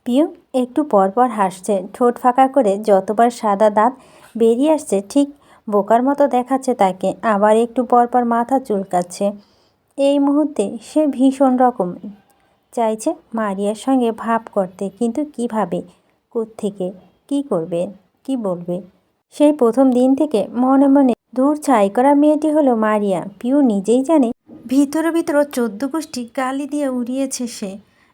পিউ একটু পরপর হাসছে, ঠোঁট ফাঁকা করে। যতবার সাদা দাঁত বেরিয়ে আসছে ঠিক বোকার মতো দেখাচ্ছে তাকে। আবার একটু পরপর মাথা চুলকাচ্ছে। এই মুহূর্তে সে ভীষণ রকম চাইছে মারিয়ার সঙ্গে ভাব করতে, কিন্তু কিভাবে, কোত্থেকে, কি করবে, কি বলবে। সেই প্রথম দিন থেকে মনে মনে দূর ছাই করা মেয়েটি হলো মারিয়া। পিউ নিজেই জানে ভিতরে ভিতর 14 গোষ্ঠী গালি দিয়ে উড়িয়েছে সে।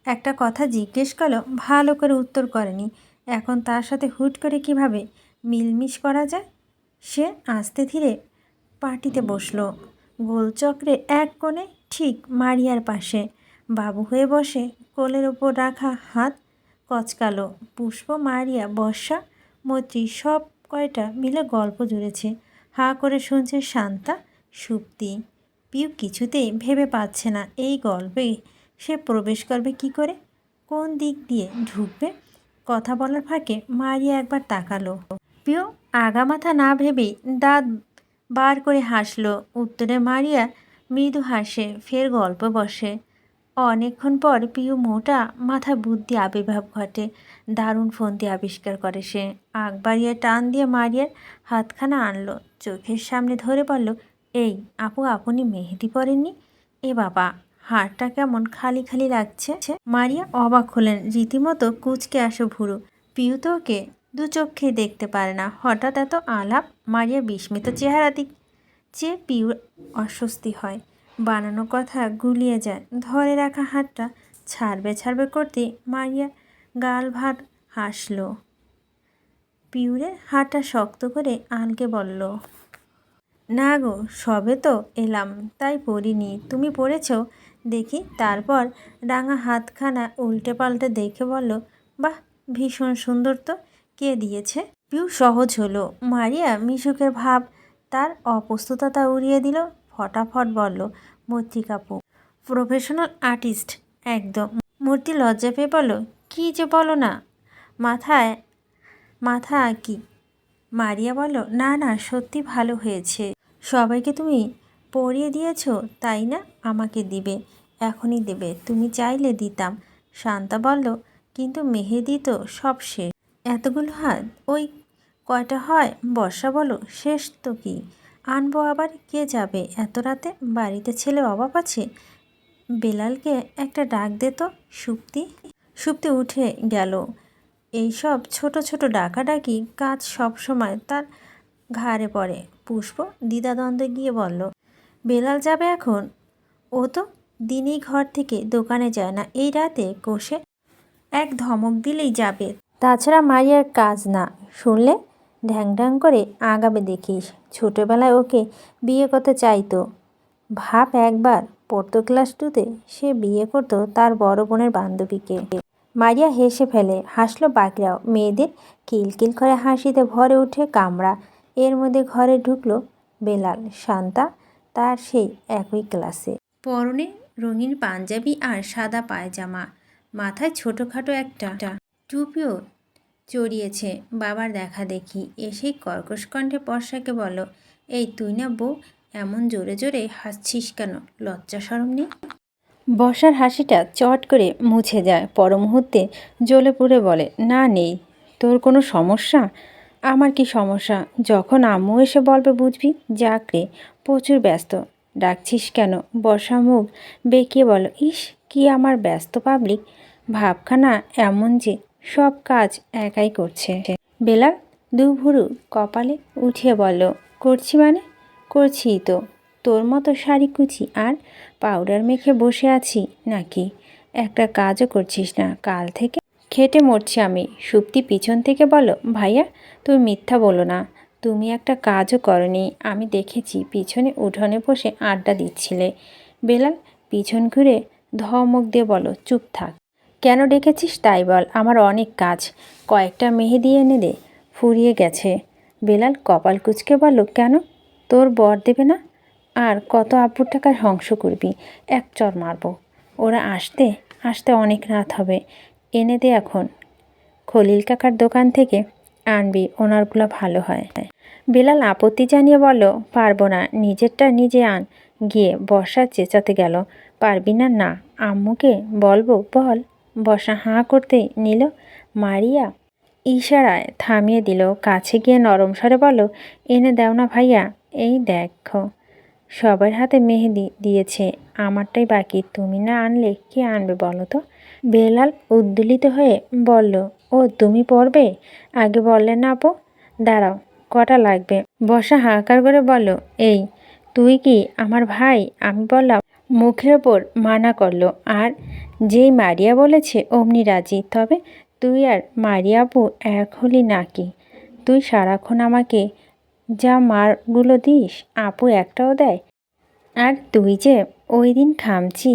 একটা কথা জিজ্ঞেস করলো, ভালো করে উত্তর করেনি। এখন তার সাথে হুট করে কিভাবে মিলমিশ করা যায়। সে আস্তে ধীরে পার্টিতে বসলো, গোলচক্রে এক কোণে, ঠিক মারিয়ার পাশে। বাবু হয়ে বসে, কোলের ওপর রাখা হাত কচকালো। পুষ্প, মারিয়া, বর্ষা, মৈত্রী সব কয়টা মিলে গল্প জুড়েছে। হাঁ করে শুনছে শান্তা, সুপ্তি। পিউ কিছুতেই ভেবে পাচ্ছে না এই গল্পে সে প্রবেশ করবে কি করে, কোন দিক দিয়ে ঢুকবে। কথা বলার ফাঁকে মারিয়া একবার তাকালো। পিউ আগামাথা না ভেবেই দাঁত বার করে হাসলো। উত্তরে মারিয়া মৃদু হাসে, ফের গল্প বসে। অনেকক্ষণ পর পিউ মোটা মাথায় বুদ্ধি আবির্ভাব ঘটে। দারুণ ফন্দি আবিষ্কার করে সে। আগ বাড়িয়ে টান দিয়ে মারিয়ার হাতখানা আনলো, চোখের সামনে ধরে বলল, এই আপু, আপনি মেহেদি পরেননি? এ বাবা, হাড়টা কেমন খালি খালি লাগছে। মারিয়া অবাক হলেন, রীতিমতো কুঁচকে আসে ভুরু। পিউ তো ওকে দু চোখেই দেখতে পারে না। হঠাৎ এত আলাপ। মারিয়া বিস্মিত চেহারা দিক চেয়ে পিউর অস্বস্তি হয়। বানানো কথা গুলিয়ে যায়। ধরে রাখা হাতটা ছাড়বে করতে মারিয়া গাল ভার হাসল। পিউরের হাতটা শক্ত করে আলকে বলল, না গো, সবে তো এলাম, তাই পড়িনি। তুমি পড়েছ দেখি। তারপর রাঙা হাতখানা উল্টে পাল্টে দেখে বলল, বাহ, ভীষণ সুন্দর তো। কে দিয়েছে? পিউ সহজ হলো। মারিয়া মিশুকের ভাব তার অপ্রস্তুততা উড়িয়ে দিল। ফটাফট বলল, মৈত্রীকাপু, প্রফেশনাল আর্টিস্ট একদম। মূর্তি লজ্জা পেয়ে বলল, কী যে বলো না, মাথা কি? মারিয়া বলল, না না, সত্যি ভালো হয়েছে। সবাইকে তুমি পরিয়ে দিয়েছ তাই না? আমাকে দিবে? এখনই দেবে? তুমি চাইলে দিতাম। শান্তা বলল, কিন্তু মেহেদি তো সব শেষ। এতগুলো হাত ওই কয়টা হয়? বর্ষা বলো, শেষ তো কি আনবো আবার? কে যাবে এত রাতে? বাড়িতে ছেলের অভাব আছে? বেলালকে একটা ডাক দে তো। সুপ্তি উঠে গেল। এইসব ছোট ছোট ডাকাডাকি কাজ সব সময় তার ঘাড়ে পড়ে। পুষ্প দ্বিধাদ্বন্দ্বে গিয়ে বলল, বেলাল যাবে এখন? ও তো দিনেই ঘর থেকে দোকানে যায় না, এই রাতে কষে এক ধমক দিলেই যাবে। তাছাড়া মারিয়ার কাজ না শুনলে ঢ্যাং ঢ্যাং করে আগাবে দেখিস। ছোটোবেলায় ওকে বিয়ে করতে চাইতো। ভাব, একবার পড়তো ক্লাস 2-তে, সে বিয়ে করতো তার বড় বোনের বান্ধবীকে। মারিয়া হেসে ফেলে, হাসলো বাকিরাও। মেয়েদের কিলকিল করে হাসিতে ভরে উঠে কামরা। এর মধ্যে ঘরে ঢুকলো বেলাল। শান্তা তার সেই একই ক্লাসে, পরনে রঙিন পাঞ্জাবি আর সাদা পায়জামা, মাথায় ছোটোখাটো একটা টুপিও চড়িয়েছে। বাবার দেখা দেখি এসেই কর্কশ কণ্ঠে বর্ষাকে বলল, এই তুই না বউ, এমন জোরে জোরে হাসছিস কেন? লজ্জা শরম নেই? বর্ষার হাসিটা চট করে মুছে যায়। পর মুহূর্তে জ্বলে পুড়ে বলে, না নেই। তোর কোনো সমস্যা? আমার কি সমস্যা? যখন আম্মু এসে বলবে বুঝবি। যাক রে, প্রচুর ব্যস্ত। ডাকছিস কেন? বর্ষা মুখ বেঁকিয়ে বলো, ইস কি আমার ব্যস্ত পাবলিক। ভাবখানা এমন যে সব কাজ একাই করছে। বেলাল দু ভুরু কপালে উঠিয়ে বলল, করছি মানে? করছিই তো। তোর মতো শাড়ি কুচি আর পাউডার মেখে বসে আছি নাকি? একটা কাজও করছিস না কাল থেকে। খেটে মরছি আমি। সুপ্তি পিছন থেকে বলো, ভাইয়া তুমি মিথ্যা বলো না, তুমি একটা কাজও করনি। আমি দেখেছি পিছনে উঠোনে বসে আড্ডা দিচ্ছিলে। বেলাল পিছন ঘুরে ধমক দিয়ে বলো, চুপ থাক। কেন ডেকেছিস তাই বল। আমার অনেক কাজ। কয়েকটা মেহেদি এনে দে, ফুরিয়ে গেছে। বেলাল কপাল কুঁচকে বলল, কেন? তোর বর দেবে না? আর কত আব্বুর টাকার ধ্বংস করবি? এক চর মারবো। ওরা আসতে আসতে অনেক রাত হবে। এনে দে এখন। খলিল কাকার দোকান থেকে আনবি, ওনারগুলো ভালো হয়। বেলাল আপত্তি জানিয়ে বলল, পারবো না, নিজেরটা নিজে আন। গিয়ে বর্ষা চেঁচাতে গেল, পারবি না? না, আম্মুকে বলবো? বল। বর্ষা হাঁ করতেই নিল। মারিয়া ইশারায় থামিয়ে দিল। কাছে গিয়ে নরম স্বরে বলল, এনে দাও না ভাইয়া। এই দেখো, সবার হাতে মেহেদি দিয়েছে, আমারটাই বাকি। তুমি না আনলে কে আনবে বলো তো? বেলাল উদ্বেলিত হয়ে বলল, ও তুমি পড়বে? আগে বললে না আপু। দাঁড়াও, কটা লাগবে? বর্ষা হাহাকার করে বলল, এই তুই কি আমার ভাই? আমি বললাম, মুখের ওপর মানা করলো, আর যেই মারিয়া বলেছে অমনি রাজি। তবে তুই আর মারিয়া আপু এক হলি নাকি? তুই সারাক্ষণ আমাকে যা মারগুলো দিস, আপু একটাও দেয়? আর তুই যে ওই দিন খামচি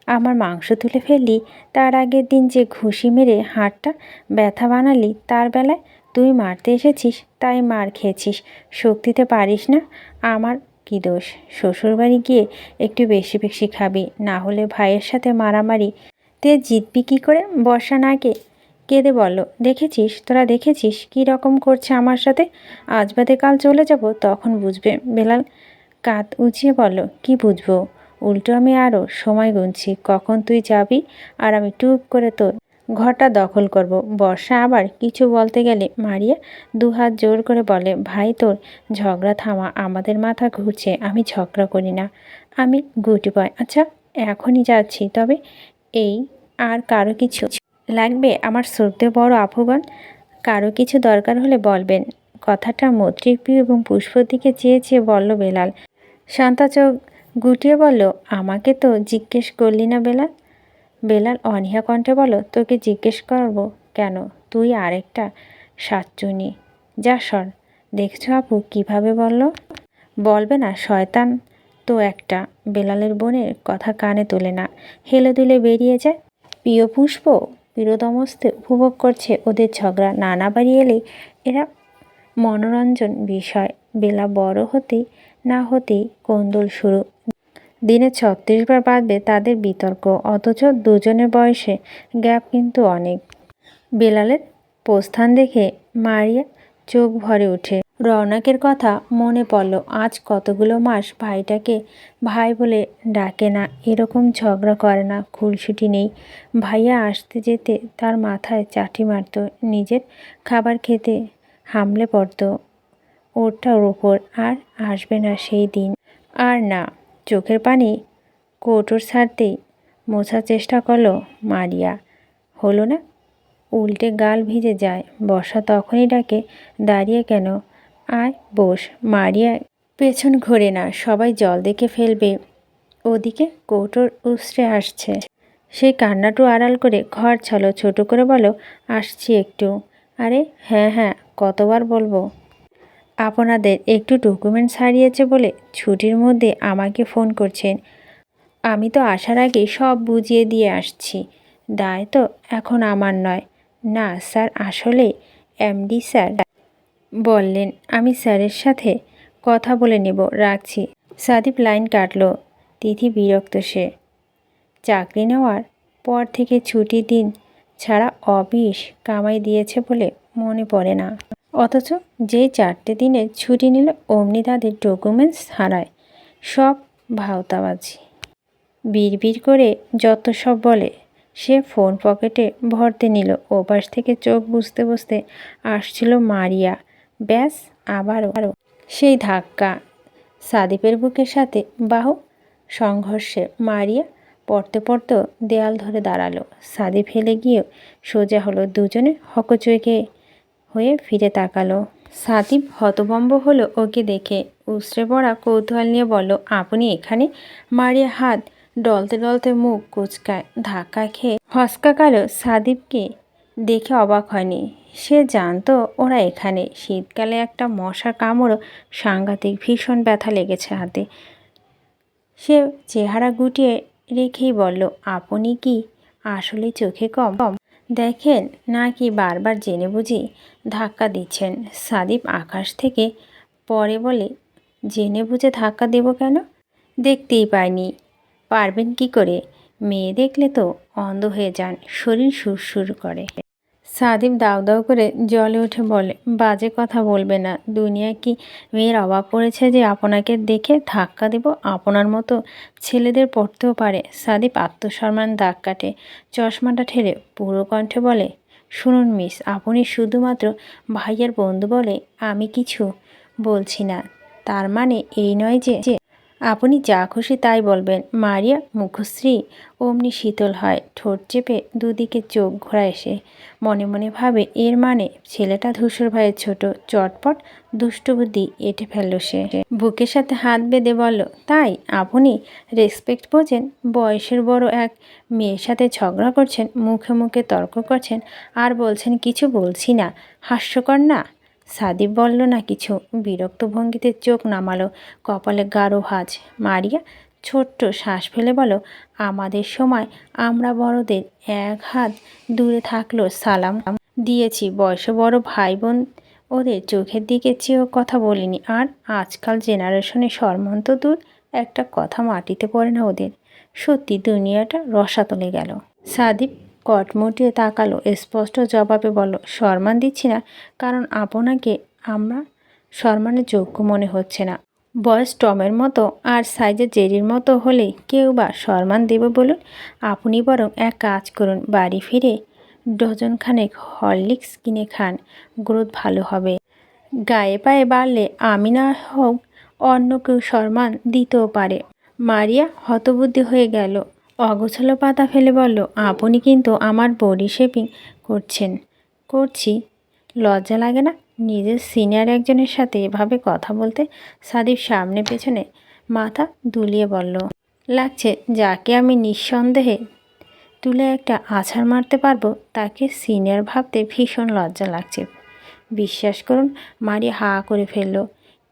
আমার মাংস তুলে ফেললি, তার আগের দিন যে ঘুষি মেরে হাড়টা ব্যথা বানালি, তার বেলায় তুই মারতে এসেছিস তাই মার খেয়েছিস, শক্তিতে পারিস না। আমার কি দোষ? শ্বশুরবাড়ি গিয়ে একটু বেশি বেশি খাবি, না হলে ভাইয়ের সাথে মারামারি তে জিতবি কী করে? বর্ষা নাকে কেঁদে বলল, দেখেছিস, তোরা দেখেছিস কী রকম করছে আমার সাথে? আজ বাদে কাল চলে যাব, তখন বুঝবে। বেলাল কাঁধ উঁচিয়ে বলল, কি বুঝবো? উল্টো আমি আরও সময় গুনছি, কখন তুই যাবি আর আমি টুপ করে তোর ঘরটা দখল করব। বর্ষা আবার কিছু বলতে গেলে মারিয়া দুহাত জোর করে বলে, ভাই তোর ঝগড়া থামা, আমাদের মাথা ঘুরছে। আমি ঝগড়া করি না, আমি গুটি বয়। আচ্ছা এখনই যাচ্ছি, তবে এই আর কারো কিছু লাগবে আমার শ্রদ্ধেয় বড় আফুগণ? কারো কিছু দরকার হলে বলবেন। কথাটা মৈত্রীর প্রিয় এবং পুষ্পর দিকে চেয়ে চেয়ে বলল বেলাল। শান্তা চোখ গুটিয়ে বলল, আমাকে তো জিজ্ঞেস করলি না বেলাল? বেলাল অনীহা কণ্ঠে বলল, তোকে জিজ্ঞেস করব কেন? তুই আরেকটা সাতচুনি, যা সর। দেখছো আপু কিভাবে বলল? বলবে না শয়তান তো একটা। বেলালের বোনের কথা কানে তোলে না, হেলে দুলে বেরিয়ে যায়। প্রিয় পুষ্প প্রিয়তমস্তে উপভোগ করছে ওদের ঝগড়া। নানা বাড়ি এলেই এরা মনোরঞ্জন বিষয়। বেলা বড় হতেই না হতেই কোন্দল শুরু। দিনে ৩৬ বার বাঁধবে তাদের বিতর্ক, অথচ দুজনের বয়সে গ্যাপ কিন্তু অনেক। বেলালের প্রস্থান দেখে মারিয়া চোখ ভরে ওঠে। রওনাকের কথা মনে পড়ল। আজ কতগুলো মাস ভাইটাকে ভাই বলে ডাকে না, এরকম ঝগড়া করে না, খুলসুটি নেই। ভাইয়া আসতে যেতে তার মাথায় চাটি মারত, নিজের খাবার খেতে হামলে পড়ত ওটার ওপর। আর আসবে না সেই দিন। আর না। চোখের পানি কৌটোর ছাড়তেই মোছার চেষ্টা করলো মারিয়া। হলো না, উল্টে গাল ভিজে যায়। বর্ষা তখনই ডাকে, দাঁড়িয়ে কেন? আয় বস। মারিয়া পেছন ঘোরে না, সবাই জল দেখে ফেলবে। ওদিকে কৌটোর উস্টে আসছে। সেই কান্নাটু আড়াল করে ঘর ছালো, ছোট করে বলো, আসছি একটু। আরে হ্যাঁ হ্যাঁ, কতবার বলবো? আপনাদের একটু ডকুমেন্টস হারিয়েছে বলে ছুটির মধ্যে আমাকে ফোন করছেন। আমি তো আসার আগে সব বুঝিয়ে দিয়ে আসছি। দায় তো এখন আমার নয়। না স্যার, আসলে এমডি স্যার বললেন আমি স্যারের সাথে কথা বলে নেব, রাখছি। সাদীপ লাইন কাটল। তিথি বিরক্ত। সে চাকরি নেওয়ার পর থেকে ছুটির দিন ছাড়া অফিস কামাই দিয়েছে বলে মনে পড়ে না। অথচ যেই 4টে দিনের ছুটি নিল অমনি তাদের ডকুমেন্টস হারায়। সব ভাওতাবাজি। বিড়বিড় করে যত সব বলে। সে ফোন পকেটে ভরতে নিল। ওপাশ থেকে চোখ বুজতে বুজতে আসছিল মারিয়া। ব্যাস, আবারও সেই ধাক্কা। সাদীপের বুকের সাথে বাহু সংঘর্ষে মারিয়া পড়তে পড়তে দেয়াল ধরে দাঁড়ালো। সাদীপ হেলে গিয়ে সোজা হলো। দুজনে হকচকে হয়ে ফিরে তাকালো। সাদীপ হতভম্ব হলো ওকে দেখে। উছড়ে পড়া কৌতূহল নিয়ে বলল, আপনি এখানে? মারিয়া হাত ডলতে ডলতে মুখ কুচকায়। ধাক্কা খেয়ে হসকা গেল। সাদীপকে দেখে অবাক হয়নি। সে জানতো ওরা এখানে। শীতকালে একটা মশার কামড়ও সাংঘাতিক। ভীষণ ব্যথা লেগেছে হাতে। সে চেহারা গুটিয়ে রেখেই বলল, আপনি কি আসলে চোখে কম দেখেন, নাকি বারবার জেনে বুঝি ধাক্কা দিচ্ছেন? সাদীপ আকাশ থেকে পড়ে বলে, জেনে বুঝে ধাক্কা দেব কেন? দেখতেই পাইনি। পারবেন কি করে? মেয়ে দেখলে তো অন্ধ হয়ে যান, শরীর সুরসুর করে। সাদিপ দাউ দাউ করে জ্বলে উঠে বলে, বাজে কথা বলবে না। দুনিয়ায় কি মেয়ের অভাব পড়েছে যে আপনাকে দেখে ধাক্কা দেব? আপনার মতো ছেলেদের পড়তেও পারে। সাদিপ আত্মসম্মান দাগ কাটে, চশমাটা ঠেলে পুরো কণ্ঠে বলে, শুনুন মিস, আপনি শুধুমাত্র ভাইয়ের বন্ধু বলে আমি কিছু বলছি না। তার মানে এই নয় যে আপনি যা খুশি তাই বলবেন। মারিয়া মুখশ্রী অমনি শীতল হয়, ঠোঁট চেপে দুদিকে চোখ ঘোরায় সে। মনে মনে ভাবে, এর মানে ছেলেটা ধূসর ভাইয়ের ছোট, চটপট দুষ্টবুদ্ধি এঁটে ফেলল সে। বুকের সাথে হাত বেঁধে বলল, তাই আপনি রেসপেক্ট বোঝেন? বয়সের বড় এক মেয়ের সাথে ঝগড়া করছেন, মুখে মুখে তর্ক করছেন, আর বলছেন কিছু বলছি না। হাস্যকর না? সাদিপ বলল না কিছু, বিরক্ত ভঙ্গিতে চোখ নামালো, কপালে গাঢ় ভাঁজ। মারিয়া ছোট্ট শ্বাস ফেলে বলল, আমাদের সময় আমরা বড়দের এক হাত দূরে থাকলো সালাম দিয়েছি, বয়সে বড় ভাই বোন ওদের চোখের দিকে চেয়েও কথা বলিনি। আর আজকাল জেনারেশনে সম্মান তো দূর, একটা কথা মাটিতে পড়ে না ওদের। সত্যি দুনিয়াটা রসাতলে গেল। সাদিপ কটমটিয়ে তাকালো, স্পষ্ট জবাবে বলল, সম্মান দিচ্ছি না কারণ আপনাকে আমরা সম্মানের যোগ্য মনে হচ্ছে না। বয়স টমের মতো আর সাইজে জেরির মতো হলেই কেউ বা সম্মান দেবে বলুন? আপনি বরং এক কাজ করুন, বাড়ি ফিরে ডজনখানেক হরলিক্স কিনে খান, গ্রোথ ভালো হবে। গায়ে পায়ে বাড়লে আমি না হোক অন্য কেউ সম্মান দিতেও পারে। মারিয়া হতবুদ্ধি হয়ে গেল, অগোছালো পাতা ফেলে বলল, আপনি কিন্তু আমার বডি শেপিং করছেন। করছি? লজ্জা লাগে না নিজের সিনিয়র একজনের সাথে এভাবে কথা বলতে? সাদিপ সামনে পেছনে মাথা দুলিয়ে বলল, লাগছে। যাকে আমি নিঃসন্দেহে তুলে একটা আছাড় মারতে পারবো তাকে সিনিয়র ভাবতে ভীষণ লজ্জা লাগছে। বিশ্বাস করুন। মারিয়া হা করে ফেলল।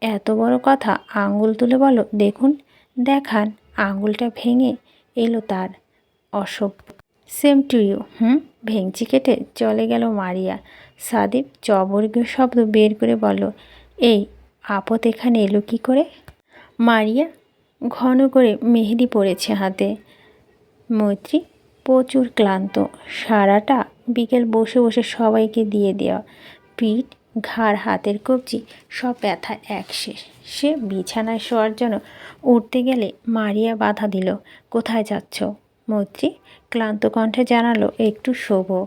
এত বড় কথা? আঙুল তুলে বলো, দেখুন। দেখান। আঙুলটা ভেঙে এলো তার। অসভ্য। Same to you. ভেঙচি কেটে চলে গেল মারিয়া। সাদিপ চবর্গীয় শব্দ বের করে বলল, এই আপদ এখানে এলো কি করে? মারিয়া ঘন করে মেহেদি পড়েছে হাতে। মৈত্রী প্রচুর ক্লান্ত, সারাটা বিকেল বসে বসে সবাইকে দিয়ে দেওয়া, পিঠ, ঘাড়, হাতের কবজি সব ব্যথা একশেষ। সে বিছানায় শোয়ার জন্য উঠতে গেলে মারিয়া বাধা দিল। কোথায় যাচ্ছ? মৈত্রী ক্লান্ত কণ্ঠে জানালো, একটু শোবো।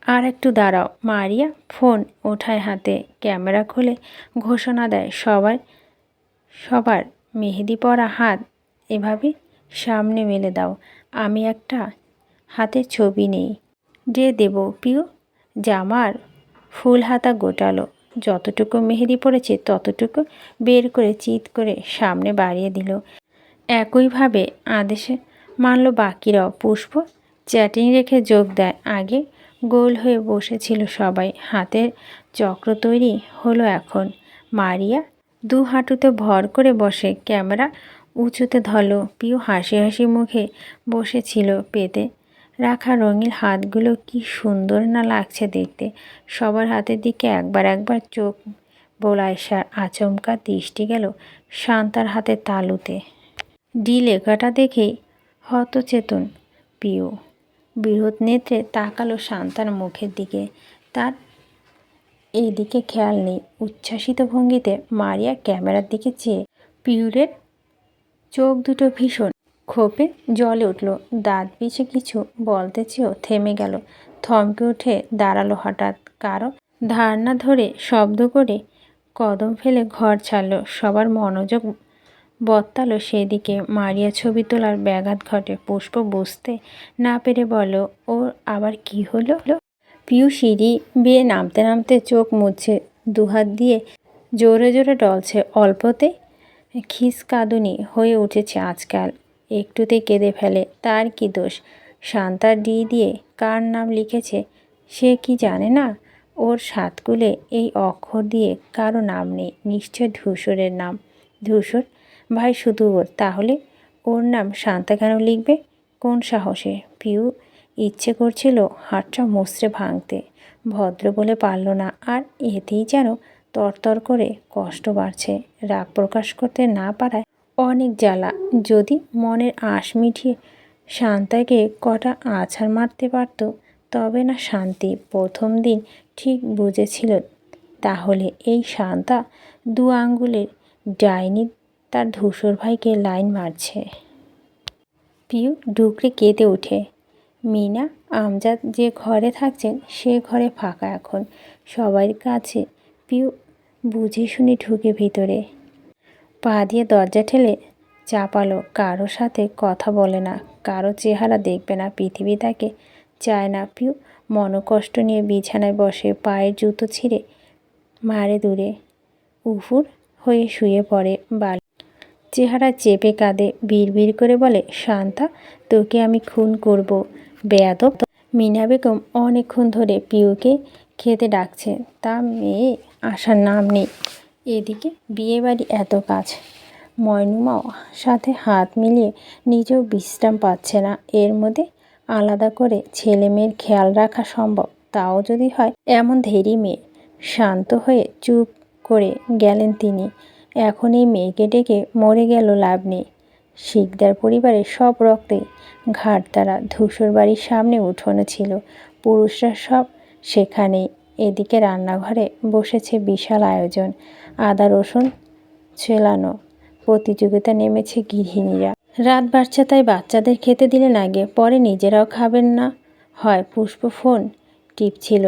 আর একটু দাঁড়াও। মারিয়া ফোন ওঠায় হাতে, ক্যামেরা খুলে ঘোষণা দেয়, সবার মেহেদি পরা হাত এভাবে সামনে মেলে দাও। আমি একটা হাতে ছবি নেই। যে দেব পিউ। জামার ফুল হাতা গোটালো, যতটুকু মেহেদি পড়েছে ততটুকু বের করে চিৎ করে সামনে বাড়িয়ে দিল। একইভাবে আদেশে মানল বাকিরাও। পুষ্প চ্যাটিং রেখে যোগ দেয়। আগে গোল হয়ে বসেছিল সবাই, হাতের চক্র তৈরি হলো এখন। মারিয়া দু হাঁটুতে ভর করে বসে, ক্যামেরা উঁচুতে ধরল। পিউ হাসি হাসি মুখে বসেছিল, পেতে রাখা রঙিন হাতগুলো কি সুন্দর না লাগছে দেখতে। সবার হাতের দিকে একবার একবার চোখ বোলায়। আচমকা দৃষ্টি গেল শান্তার হাতের তালুতে। ডি লেখাটা দেখেই হতচেতন পিউ বৃহৎ নেত্রে তাকালো শান্তার মুখের দিকে। তার এই দিকে খেয়াল নেই। উচ্ছ্বাসিত ভঙ্গিতে মারিয়া ক্যামেরার দিকে চেয়ে, পিউরের চোখ দুটো ভীষণ ক্ষোভে জ্বলে উঠল। দাঁত পিছে কিছু বলতে চেয়েও থেমে গেল। থমকে উঠে দাঁড়ালো হঠাৎ। কারো ধারণা ধরে শব্দ করে কদম ফেলে ঘর ছাড়ল। সবার মনোযোগ বত্তালো সেদিকে। মারিয়া ছবি তোলার ব্যাঘাত ঘটে। পুষ্প বুঝতে না পেরে বলল, ওর আবার কি হলো? পিউ সিঁড়ি বেয়ে নামতে নামতে চোখ মুছছে, দুহাত দিয়ে জোরে জোরে ডলছে। অল্পতে খিসকাঁদুনি হয়ে উঠেছে আজকাল। একটুতে কেঁদে ফেলে। তার কি দোষ? শান্তার ডি দিয়ে কার নাম লিখেছে সে কি জানে না? ওর সাতকুলে এই অক্ষর দিয়ে কারো নাম নেই। নিশ্চয় ধূসরের নাম। ধূসর ভাই শুধু ওর। তাহলে ওর নাম শান্তা কেন লিখবে? কোন সাহসে? পিউ ইচ্ছে করছিল হাতটা মুচড়ে ভাঙতে, ভদ্র বলে পারল না। আর এতেই যেন তরতর করে কষ্ট বাড়ছে। রাগ প্রকাশ করতে না পারায় অনেক জ্বালা। যদি মনের আঁশ মিটিয়ে শান্তাকে কটা আছাড় মারতে পারত তবে না শান্তি প্রথম দিন ঠিক বুঝেছিল। তাহলে এই শান্তা দু আঙ্গুলের ডাইনি তার ধূসর ভাইকে লাইন মারছে। পিউ ডুকরে কেঁদে ওঠে। মিনা আমজাদ যে ঘরে থাকছেন সে ঘরে ফাঁকা এখন। সবার কাছে পিউ বুঝে শুনে ঢুকে ভিতরে পা দিয়ে দরজা ঠেলে চাপালো। কারো সাথে কথা বলে না, কারো চেহারা দেখবে না, পৃথিবী তাকে চায় না। পিউ মনোকষ্ট নিয়ে বিছানায় বসে, পায়ের জুতো ছিঁড়ে মারে দূরে, উপুর হয়ে শুয়ে পড়ে বালি। চেহারা চেপে কাঁদে, বিড়বিড় করে বলে, শান্তা তোকে আমি খুন করব বেয়াদব। মিনা বেগম অনেকক্ষণ ধরে পিউকে খেতে ডাকছে, তা মেয়ে আসার নাম নেই। এদিকে বিয়েবাড়ি এত কাজ, ময়নুমাও সাথে হাত মিলিয়ে নিজেও বিশ্রাম পাচ্ছে না। এর মধ্যে আলাদা করে ছেলে মেয়ের খেয়াল রাখা সম্ভব, তাও যদি হয় এমন ধেরি মেয়ে। শান্ত হয়ে চুপ করে গেলেন তিনি। এখন এই মেয়েকে ডেকে মরে গেল লাভ নেই। শিকদার পরিবারের সব রক্তেই ঘাট তারা। ধূসর বাড়ির সামনে উঠোনে ছিল, পুরুষরা সব সেখানেই। এদিকে রান্নাঘরে বসেছে বিশাল আয়োজন, আদা রসুন ছেলানো প্রতিযোগিতা নেমেছে গৃহিণীরা। রাত বাড়ছে তাই বাচ্চাদের খেতে দিলেন আগে, পরে নিজেরাও খাবেন না হয়। পুষ্প ফোন টিপছিল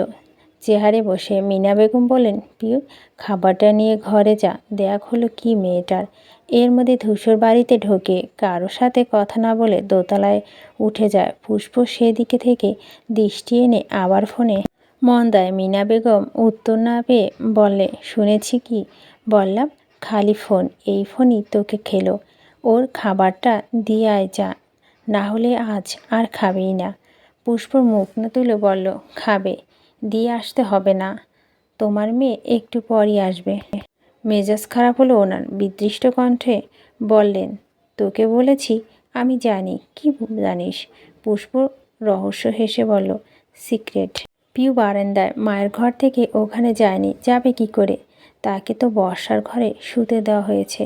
চেহারে বসে। মিনা বেগম বললেন, পিউ খাবারটা নিয়ে ঘরে যা, দেখ হলো কি মেয়েটার। এর মধ্যে ধূসর বাড়িতে ঢোকে, কারো সাথে কথা না বলে দোতলায় উঠে যায়। পুষ্প সেদিকে থেকে দৃষ্টি এনে আবার ফোনে মন দেয়। মিনা বেগম উত্তর না পেয়ে বললে, শুনেছি কি বললাম, খালি ফোন, এই ফোনই তোকে খেলো। ওর খাবারটা দিয়ে আয় যা, না হলে আজ আর খাবেই না। পুষ্প মুখ না তুলে বলল, খাবে, দিয়ে আসতে হবে না, তোমার মেয়ে একটু পরই আসবে। মেজাজ খারাপ হলো ওনার, বিদৃষ্ট কণ্ঠে বললেন, তোকে বলেছি আমি জানি। কি জানিস? পুষ্প রহস্য হেসে বলল, সিক্রেট। পিউ বারান্দায় মায়ের ঘর থেকে ওখানে যায়নি, যাবে কি করে? তাকে তো বর্ষার ঘরে শুতে দেওয়া হয়েছে,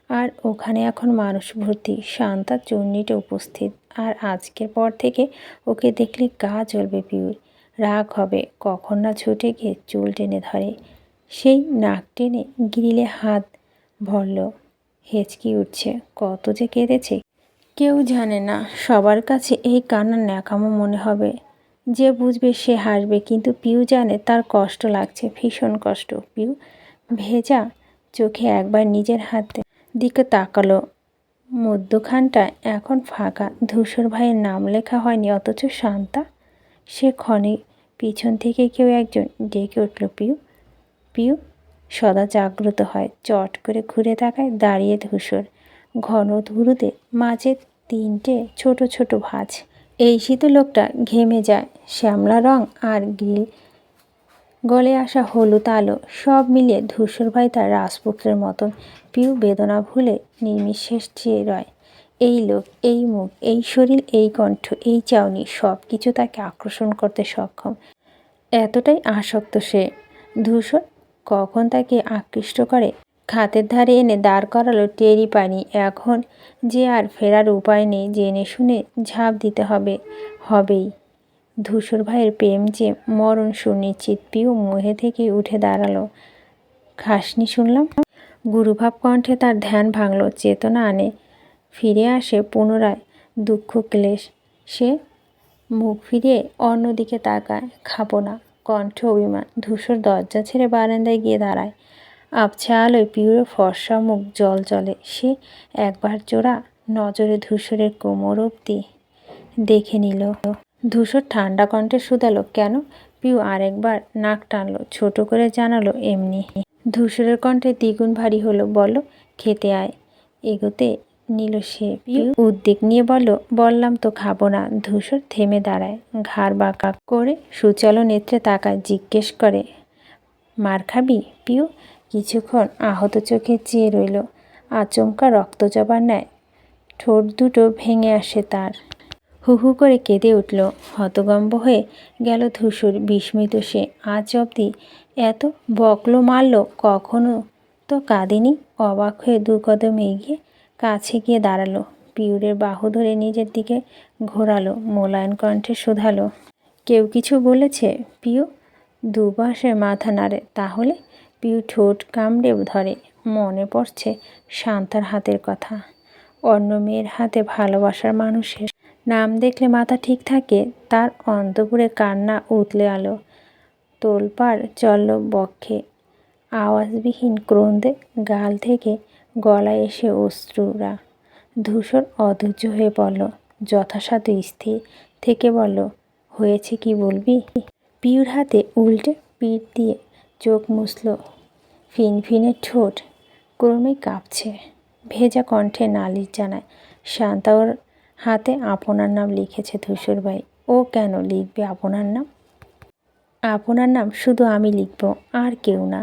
আর ওখানে এখন মানুষ ভর্তি। শান্তা চুন্নিটা উপস্থিত, আর আজকের পর থেকে ওকে দেখলে গা জ্বলবে পিউর, রাগ হবে, কখন না ছুটে গিয়ে চুল টেনে ধরে। সেই নাক টেনে গ্রিলে হাত ভরল, হেঁচকি উঠছে, কত যে কেঁদেছে কেউ জানে না। সবার কাছে এই কান্নার ন্যাকামো মনে হবে, যে বুঝবে সে হাসবে, কিন্তু পিউ জানে তার কষ্ট লাগছে, ভীষণ কষ্ট। পিউ ভেজা চোখে একবার নিজের হাতে দিকে তাকালো, মধ্যখানটা এখন ফাঁকা, ধূসর ভাইয়ের নাম লেখা হয়নি, অথচ শান্তা। সে ক্ষণে পিছন থেকে কেউ একজন ডেকে উঠল, পিউ। পিউ সদা জাগ্রত হয়, চট করে ঘুরে তাকায়, দাঁড়িয়ে ধূসর। ঘন ধুরুতে মাঝে তিনটে ছোট ছোট ভাঁজ। এই শীতে লোকটা ঘেমে যায়। শ্যামলা রং আর গ্রিল গলে আসা হলুদ আলো সব মিলিয়ে ধূসর ভাই তার রাজপুত্রের মতন। পিউ বেদনা ভুলে নির্নিঃশ্বাস চেয়ে রয়। এই লোক, এই মুখ, এই শরীর, এই কণ্ঠ, এই চাউনি, সব কিছু তাকে আকর্ষণ করতে সক্ষম। এতটাই আসক্ত সে। ধূসর কখন তাকে আকৃষ্ট করে খাতের ধারে এনে দাঁড় করালো টেরই পায়নি। এখন যে আর ফেরার উপায় নেই, জেনে শুনে ঝাঁপ দিতে হবেই। ধূসর ভাইয়ের প্রেম যে মরণ সুনিশ্চিত। পিউ মোহে থেকে উঠে দাঁড়ালো। খাসনি শুনলাম? গুরুভাব কণ্ঠে তার ধ্যান ভাঙল, চেতনা আনে, ফিরে আসে পুনরায় দুঃখ ক্লেশ। সে মুখ ফিরিয়ে অন্যদিকে তাকায়। খাবো না, কণ্ঠে অভিমান। ধূসর দরজা ছেড়ে বারান্দায় গিয়ে দাঁড়ায়। আবছা আলোয় পিউর ফর্সা মুখ জল জ্বলে। সে একবার জোড়া নজরে ধূসরের কোমর অবধি দেখে নিল। ধূসর ঠান্ডা কণ্ঠে শুধালো, কেন? পিউ আরেকবার নাক টানলো, ছোট করে জানালো, এমনি। ধূসরের কণ্ঠে দ্বিগুণ ভারী হলো, বলো, খেতে আয়। এগোতে নিল সে। পিউ উদ্বেগ নিয়ে বললাম তো খাবো না। ধূসর থেমে দাঁড়ায়, ঘাড় বাঁকা করে সুচালো নেত্রে তাকায়, জিজ্ঞেস করে, মার খাবি? পিউ কিছুক্ষণ আহত চোখে চেয়ে রইল। আচমকা রক্তজবার ন্যায় ঠোঁট দুটো ভেঙে আসে তার। হু হু করে কেঁদে উঠল। হতভম্ব হয়ে গেল ধূসর, বিস্মিত সে। আজ অবধি এত বকলো মারল, কখনো তো কাঁদেনি। অবাক হয়ে দু কদম এগিয়ে কাছে গিয়ে দাঁড়ালো, পিউরের বাহু ধরে নিজের দিকে ঘোরালো, মোলায়েম কণ্ঠে শুধালো, কেউ কিছু বলেছে? পিউ দুপাশে মাথা নাড়ে। তাহলে? পিউ ঠোঁট কামড়ে ধরে। মনে পড়ছে শান্তার হাতের কথা। অন্য মেয়ের হাতে ভালোবাসার মানুষের নাম দেখলে মাথা ঠিক থাকে। তার অন্তপুরে কান্না উতলে আলো। তোলপাড় চলল বক্ষে। আওয়াজবিহীন ক্রন্দে গাল থেকে গলায় এসে অশ্রুরা। ধূসর অধৈর্য হয়ে পড়ল। যথাসাধ্য স্থির থেকে বলল, হয়েছে কি বলবি? পিউর হাতে উল্টে পিঠ দিয়ে চোখ মুছল। ফিনফিনে ঠোঁট ক্রমেই কাঁপছে। ভেজা কণ্ঠে নালিশ জানায়, শান্তা ওর হাতে আপনার নাম লিখেছে ধূসর ভাই। ও কেন লিখবে আপনার নাম? আপনার নাম শুধু আমি লিখব, আর কেউ না।